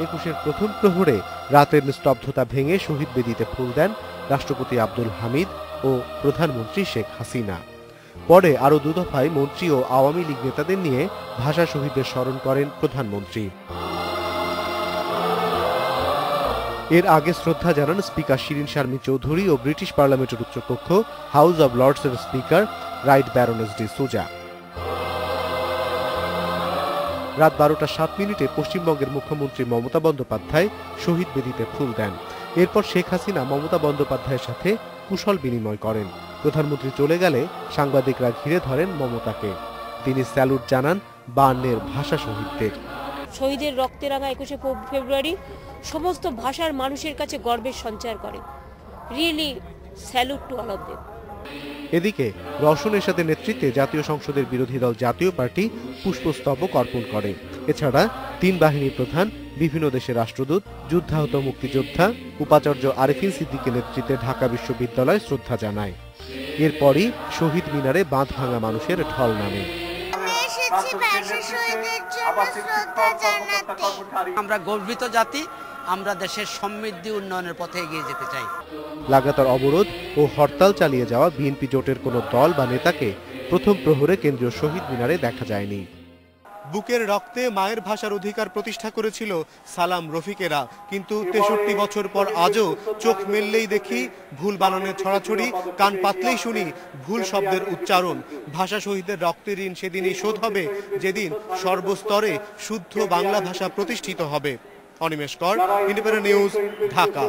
2021-এর প্রথম প্রহরে রাতের স্তব্ধতা ভেঙে শহীদ বেদিতে ফুল দেন রাষ্ট্রপতি আব্দুল হামিদ ও প্রধানমন্ত্রী শেখ হাসিনা। পরে আরও দুদফায় মন্ত্রী ও আওয়ামী লীগ নেতাদের নিয়ে ভাষা শহীদদের স্মরণ করেন প্রধানমন্ত্রী। এর আগে শ্রদ্ধা জানান স্পিকার শিরিন শারমিন চৌধুরী ও ব্রিটিশ পার্লামেন্টের উচ্চকক্ষ হাউস অব লর্ডসের speaker right baroness D'Souza. রাত 12টা 7 পশ্চিমবঙ্গের মুখ্যমন্ত্রী মমতা বন্দ্যোপাধ্যায় শহীদ বেদিতে ফুল দেন। এরপর শেখ হাসিনা মমতা বন্দ্যোপাধ্যায়ের সাথে কুশল বিনিময় করেন। প্রধানমন্ত্রী চলে গেলে সাংবাদিকরা ঘিরে ধরেন মমতাকে। তিনি স্যালুট জানান 52-এর ভাষা শহীদদের। শহীদের রক্তে রাঙা 21শে ফেব্রুয়ারি সমস্ত ভাষার মানুষের কাছে গর্বের সঞ্চার করে। Really salute to all of them. এদিকে রওশন এরশাদের নেতৃত্বে জাতীয় সংসদের বিরোধী দল জাতীয় পার্টি পুষ্পস্তবক অর্পণ করে। এছাড়া 3 বাহিনীর প্রধান, বিভিন্ন দেশের রাষ্ট্রদূত, যুদ্ধাহত মুক্তিযোদ্ধা, উপাচার্য আরেফিন সিদ্দিকের নেতৃত্বে ঢাকা বিশ্ববিদ্যালয় শ্রদ্ধা জানায়। এরপরই শহীদ মিনারে বাঁধ ভাঙা মানুষের ঢল নামে। আমরা গর্বিত জাতি, আমরা দেশের সমৃদ্ধি উন্নয়নের পথে এগিয়ে যেতে চাই। লাগাতার অবরোধ ও হরতাল চালিয়ে যাওয়া বিএনপি জোটের কোনো দল বা নেতাকে প্রথম প্রহরে কেন্দ্রীয় শহীদ মিনারে দেখা যায়নি। বুকের রক্তে মায়ের ভাষার অধিকার প্রতিষ্ঠা করেছিল সালাম রফিকেরা, কিন্তু 63 বছর পর আজও চোখ মেললেই দেখি ভুল বানানের ছড়াছড়ি, কান পাতলেই শুনি ভুল শব্দের উচ্চারণ। ভাষা শহীদদের রক্তের ঋণ সেদিনই শোধ হবে, যেদিন সর্বস্তরে শুদ্ধ বাংলা ভাষা প্রতিষ্ঠিত হবে। অনিমেষ কর, ইন্ডিপেন্ডেন্ট নিউজ, ঢাকা।